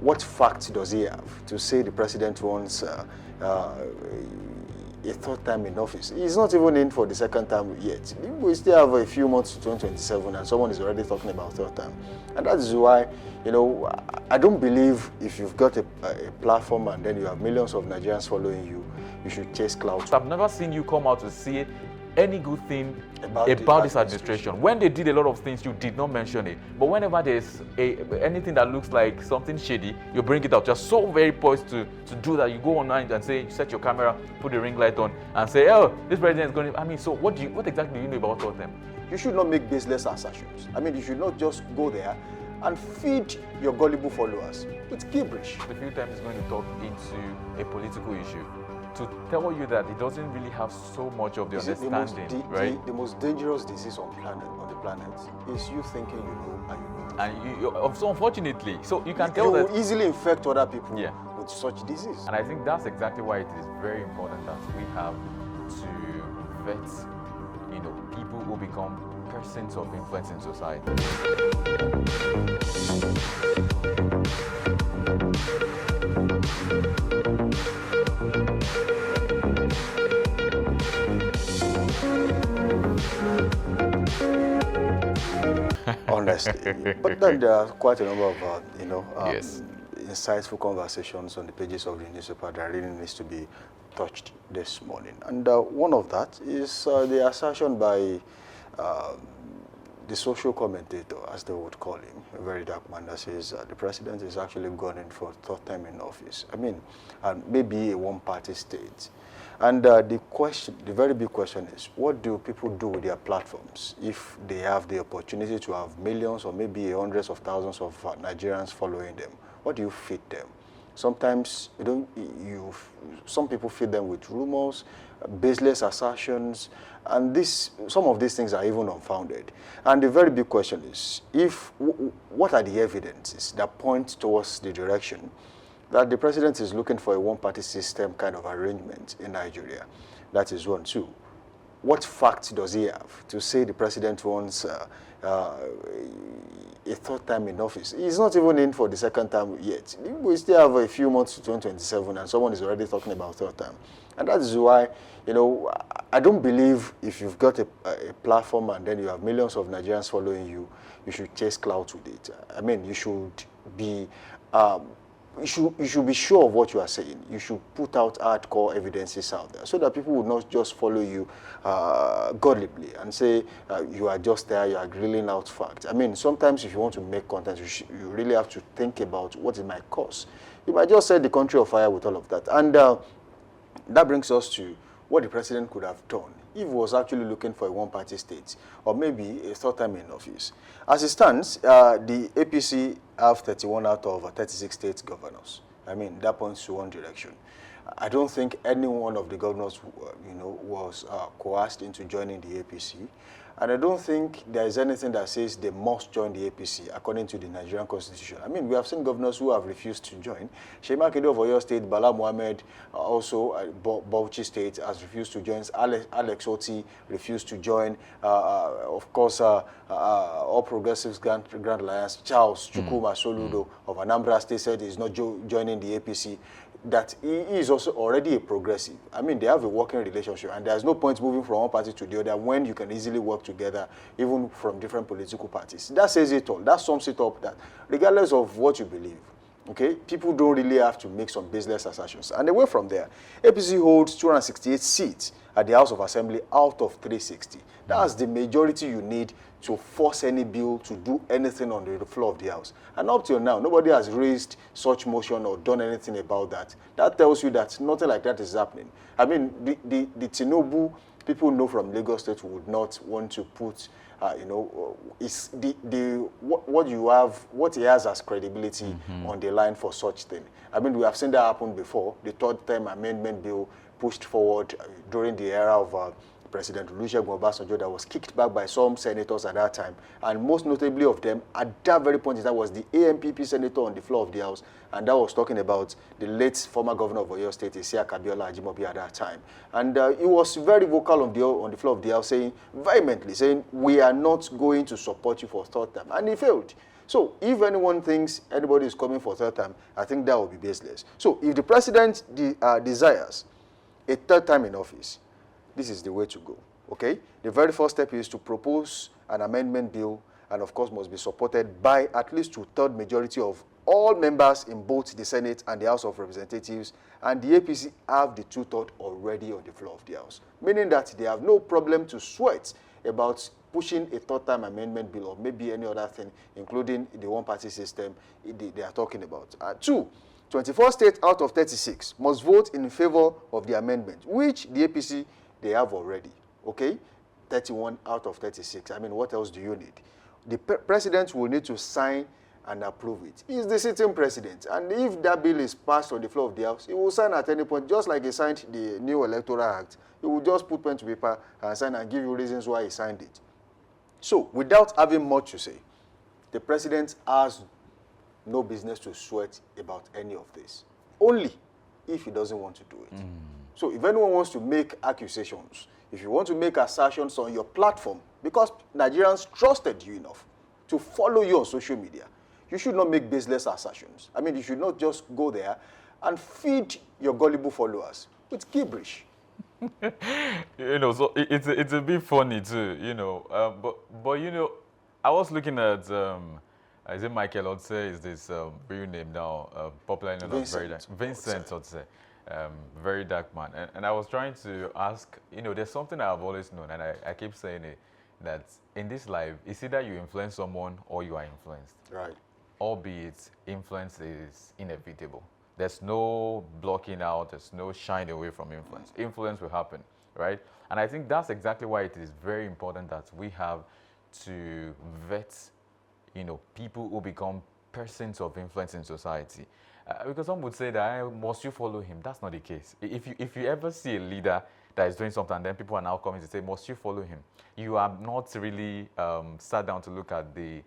what facts does he have to say the president wants a third time in office? He's not even in for the second time yet. We still have a few months to 2027 and someone is already talking about third time. And that is why, you know, I don't believe if you've got a platform and then you have millions of Nigerians following you, you should chase clout. I've never seen you come out to say any good thing about this administration. When they did a lot of things, you did not mention it. But whenever there's anything that looks like something shady, you bring it up. You're so very poised to do that. You go online and say, set your camera, put the ring light on, and say, oh, this president is going to... I mean, so what exactly do you know about all of them? You should not make baseless assertions. I mean, you should not just go there and feed your gullible followers with gibberish. A few times he's going to talk into a political issue to tell you that he doesn't really have so much of the understanding, right? The most dangerous disease on the planet is you thinking you know and you know. And so unfortunately, so you can tell that you will easily infect other people with such disease. And I think that's exactly why it is very important that we have to vet, you know, people who become persons of influence in society. Honestly, but then there are quite a number of insightful conversations on the pages of the newspaper that really needs to be touched this morning. And one of that is the assertion by the social commentator, as they would call him, Verydarkman, that says the president is actually going for third time in office. I mean, and maybe a one-party state. And the very big question is, what do people do with their platforms if they have the opportunity to have millions or maybe hundreds of thousands of Nigerians following them? What do you feed them? Sometimes some people feed them with rumors, baseless assertions, and some of these things are even unfounded. And the very big question is, what are the evidences that point towards the direction that the president is looking for a one-party system kind of arrangement in Nigeria? That is one. Two, what facts does he have to say the president wants a third time in office? He's not even in for the second time yet. We still have a few months to 2027 and someone is already talking about third time. And that is why, you know, I don't believe if you've got a platform and then you have millions of Nigerians following you, you should chase clout with it. I mean, you should be... You should be sure of what you are saying. You should put out hardcore evidences out there so that people would not just follow you gullibly and say you are just there, you are grilling out facts. I mean, sometimes if you want to make content, you really have to think about what it might cost. You might just set the country on fire with all of that. And that brings us to what the president could have done if he was actually looking for a one-party state or maybe a third time in office. As it stands, the APC have 31 out of 36 state governors. I mean, that points to one direction. I don't think any one of the governors, was coerced into joining the APC. And I don't think there is anything that says they must join the APC according to the Nigerian Constitution. I mean, we have seen governors who have refused to join. Seyi Makinde of Oyo State, Bola Ahmed, also Bauchi State has refused to join. Alex Oti refused to join. Of course, All Progressives Grand Alliance, Charles Chukwuma Soludo of Anambra State said he's not joining the APC. That he is also already a progressive. I mean, they have a working relationship, and there's no point moving from one party to the other when you can easily work together, even from different political parties. That says it all. That sums it up, that regardless of what you believe, okay, people don't really have to make some baseless assertions. And away from there, APC holds 268 seats at the House of Assembly out of 360. That's the majority you need to force any bill to do anything on the floor of the House. And up till now, nobody has raised such motion or done anything about that. That tells you that nothing like that is happening. I mean, the Tinubu, people know from Lagos State would not want to put, is what he has as credibility on the line for such thing. I mean, we have seen that happen before. The third time amendment bill pushed forward during the era of President Olusegun Obasanjo that was kicked back by some senators at that time. And most notably of them, at that very point, that was the AMPP senator on the floor of the House, and that was talking about the late former governor of Oyo State, Isiaka Abiola Ajimobi, at that time. And he was very vocal on the floor of the House, vehemently saying, we are not going to support you for third time. And he failed. So if anyone thinks anybody is coming for third time, I think that would be baseless. So if the president desires a third time in office, this is the way to go, okay? The very first step is to propose an amendment bill, and of course must be supported by at least 2/3 majority of all members in both the Senate and the House of Representatives, and the APC have the 2/3 already on the floor of the House, meaning that they have no problem to sweat about pushing a third-time amendment bill or maybe any other thing, including the one-party system they are talking about. 24 states out of 36 must vote in favor of the amendment, which the APC, they have already, okay? 31 out of 36. I mean, what else do you need? The president will need to sign and approve it. He's the sitting president, and if that bill is passed on the floor of the House, he will sign at any point, just like he signed the new Electoral Act. He will just put pen to paper and sign and give you reasons why he signed it. So, without having much to say, the president has no business to sweat about any of this, only if he doesn't want to do it. So, if anyone wants to make accusations, if you want to make assertions on your platform, because Nigerians trusted you enough to follow you on social media, you should not make baseless assertions. I mean, you should not just go there and feed your gullible followers with gibberish. So it's a bit funny too, but I was looking at is it Michael Otse? Is this real name now? Popularly known as Vincent Otse, Verydarkman, and I was trying to ask, there's something I've always known, and I keep saying it, that in this life, it's either you influence someone or you are influenced. Right. Albeit, influence is inevitable. There's no blocking out, there's no shying away from influence. Influence will happen, right? And I think that's exactly why it is very important that we have to vet, people who become persons of influence in society. Because some would say that, must you follow him? That's not the case. If you ever see a leader that is doing something and then people are now coming to say, must you follow him? You have not really sat down to look at the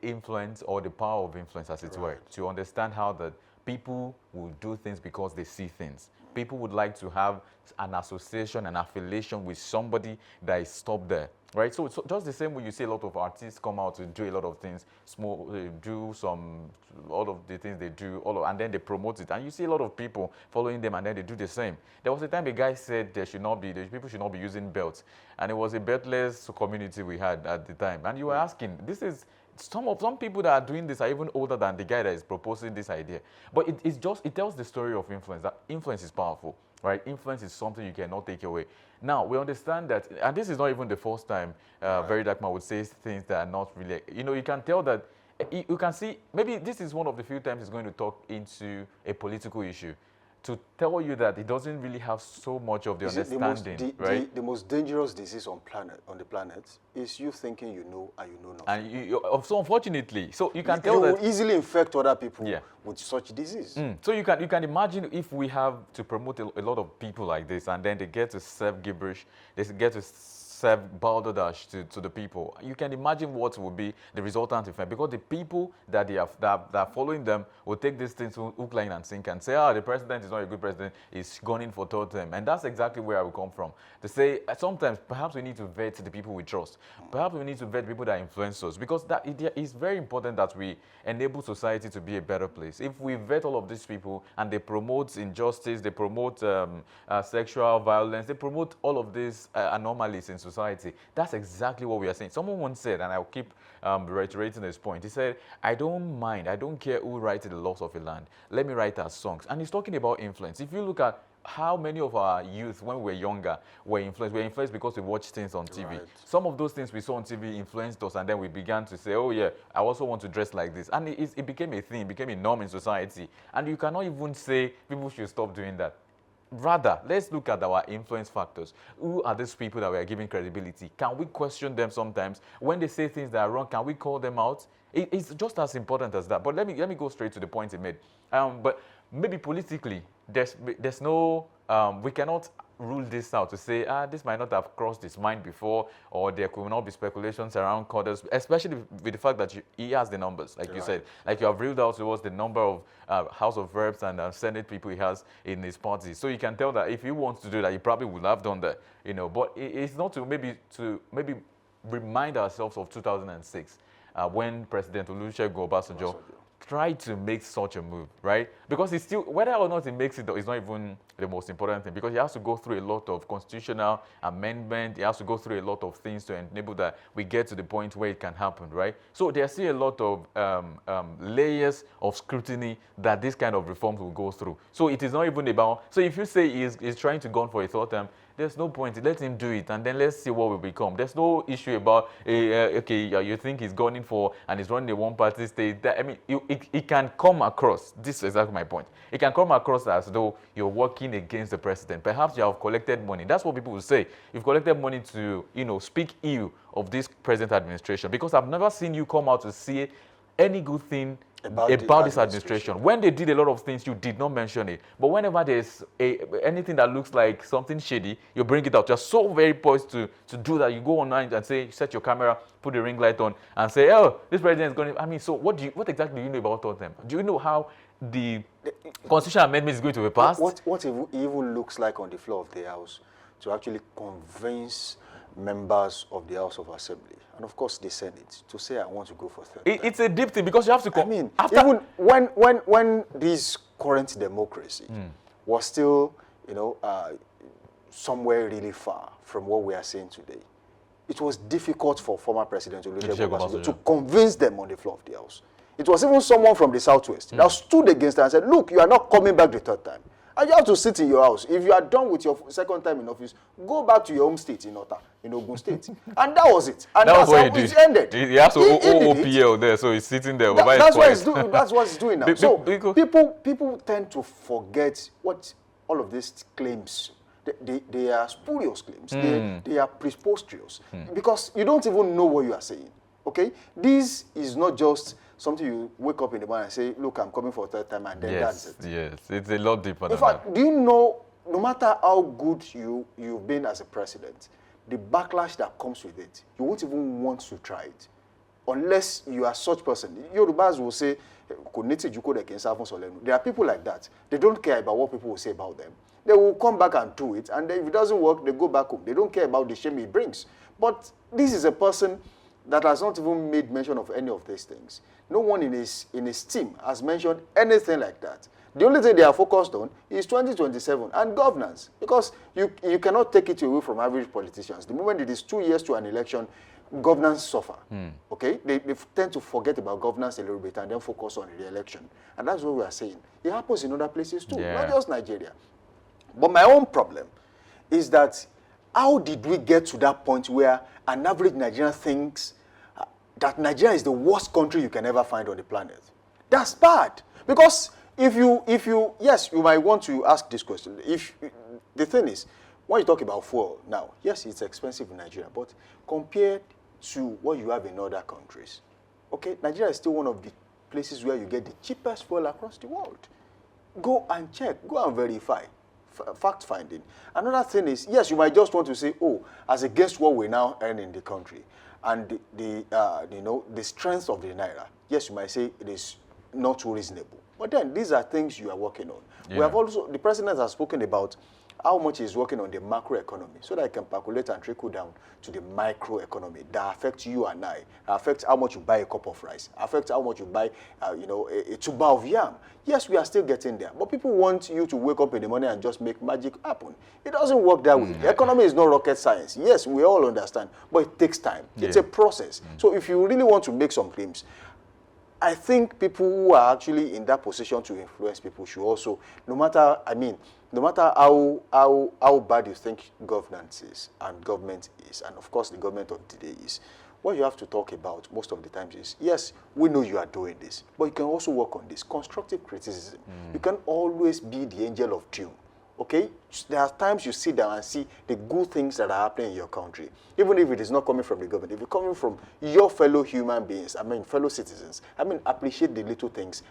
influence or the power of influence, as it were, to understand how that people will do things because they see things. People would like to have an association, an affiliation with somebody that is stopped there, right? So just the same way you see a lot of artists come out to do a lot of things, all of the things they do, and then they promote it. And you see a lot of people following them and then they do the same. There was a time a guy said people should not be using belts. And it was a beltless community we had at the time. And you were asking, some people that are doing this are even older than the guy that is proposing this idea. But it tells the story of influence, that influence is powerful, right? Influence is something you cannot take away. Now, we understand that, and this is not even the first time Verydarkman would say things that are not really, you can tell that, you can see, maybe this is one of the few times he's going to talk into a political issue, to tell you that he doesn't really have so much of the understanding, right? The most dangerous disease on the planet is you thinking you know and you know nothing. And so unfortunately, so you can tell that you will easily infect other people with such disease. So you can imagine if we have to promote a lot of people like this, and then they get to serve gibberish, they get to serve balderdash to the people. You can imagine what will be the resultant effect, because the people that are following them will take these things to hook, line, and sink and say, the president is not a good president, he's gone in for third term. And that's exactly where I will come from. To say, sometimes perhaps we need to vet the people we trust. Perhaps we need to vet people that influence us, because it is very important that we enable society to be a better place. If we vet all of these people and they promote injustice, they promote sexual violence, they promote all of these anomalies in society, that's exactly what we are saying. Someone once said, and I'll keep reiterating this point, he said, I don't care who writes the laws of a land, let me write our songs. And he's talking about influence. If you look at how many of our youth, when we were younger, were influenced? We were influenced because we watched things on TV. Right. Some of those things we saw on TV influenced us, and then we began to say, oh yeah, I also want to dress like this. And it became a thing, it became a norm in society. And you cannot even say people should stop doing that. Rather, let's look at our influence factors. Who are these people that we are giving credibility? Can we question them sometimes? When they say things that are wrong, can we call them out? It's just as important as that. But let me go straight to the point he made. But maybe politically, there's no, we cannot rule this out to say, this might not have crossed his mind before, or there could not be speculations around quarters, especially with the fact that he has the numbers, like you said. Like you have reeled out to us the number of House of Reps and Senate people he has in his party. So you can tell that if he wants to do that, he probably would have done that, But it's not to maybe remind ourselves of 2006. when President Olusegun Obasanjo tried to make such a move, right? Because it's still, whether or not he makes it, is not even the most important thing, because he has to go through a lot of constitutional amendment. He has to go through a lot of things to enable that we get to the point where it can happen, right? So there's still a lot of layers of scrutiny that this kind of reforms will go through. So it is not even about, so if you say he's trying to go on for a third term, there's no point. Let him do it, and then let's see what will become. There's no issue about, okay, you think he's going for and he's running a one-party state. I mean, it can come across, this is exactly my point. It can come across as though you're working against the president. Perhaps you have collected money. That's what people will say. You've collected money to, speak ill of this present administration, because I've never seen you come out to see any good thing about this administration. When they did a lot of things, you did not mention it. But whenever there's anything that looks like something shady, you bring it out. You're so very poised to do that. You go online and say, set your camera, put the ring light on, and say, oh, this president is going to... I mean, so what exactly do you know about all of them? Do you know how the constitutional amendment is going to be passed? What it even looks like on the floor of the House to actually convince members of the House of Assembly, and of course the Senate, to say I want to go for third term. It's a deep thing, because you have to... I mean, even when this current democracy was still, somewhere really far from what we are seeing today, it was difficult for former President Olusegun Obasanjo to convince them on the floor of the House. It was even someone from the Southwest that stood against them and said, look, you are not coming back the third time. And you have to sit in your house. If you are done with your second time in office, go back to your home state in Ogun State. And that was it. And that's how it ended. He has OPL there, so he's sitting there. That's what he's doing now. So people tend to forget what all of these claims, they are spurious claims. They are preposterous. Because you don't even know what you are saying. Okay? This is not just something you wake up in the morning and say, look, I'm coming for a third time, and then that's it. Yes, it's a lot deeper than that. In fact, do you know, no matter how good you've been as a president, the backlash that comes with it, you won't even want to try it. Unless you are such person. Yorubas will say, there are people like that. They don't care about what people will say about them. They will come back and do it, and then if it doesn't work, they go back home. They don't care about the shame it brings. But this is a person that has not even made mention of any of these things. No one in his team has mentioned anything like that. The only thing they are focused on is 2027 and governance, because you cannot take it away from average politicians. The moment it is 2 years to an election, governance suffer. Okay, they tend to forget about governance a little bit and then focus on the election, and that's what we are saying. It happens in other places too, not just Nigeria. But my own problem is that how did we get to that point where an average Nigerian thinks that Nigeria is the worst country you can ever find on the planet? That's bad. Because if you yes, you might want to ask this question. The thing is, when you talk about fuel now, yes, it's expensive in Nigeria, but compared to what you have in other countries, okay, Nigeria is still one of the places where you get the cheapest fuel across the world. Go and check, go and verify. Fact finding. Another thing is, yes, you might just want to say, oh, as against what we now earn in the country and the strength of the naira, yes, you might say it is not too reasonable. But then these are things you are working on. We have also, the president has spoken about how much he's working on the macro economy so that it can percolate and trickle down to the micro economy that affects you and I, affects how much you buy a cup of rice, affects how much you buy, a tuber of yam. Yes, we are still getting there, but people want you to wake up in the morning and just make magic happen. It doesn't work that way. The economy is not rocket science. Yes, we all understand, but it takes time. It's a process. So if you really want to make some claims, I think people who are actually in that position to influence people should also, no matter how bad you think governance is and government is, and of course the government of today is, what you have to talk about most of the times is, yes, we know you are doing this, but you can also work on this. Constructive criticism. You can always be the angel of doom. Okay? There are times you sit down and see the good things that are happening in your country, even if it is not coming from the government. If it's coming from your fellow human beings, fellow citizens, appreciate the little things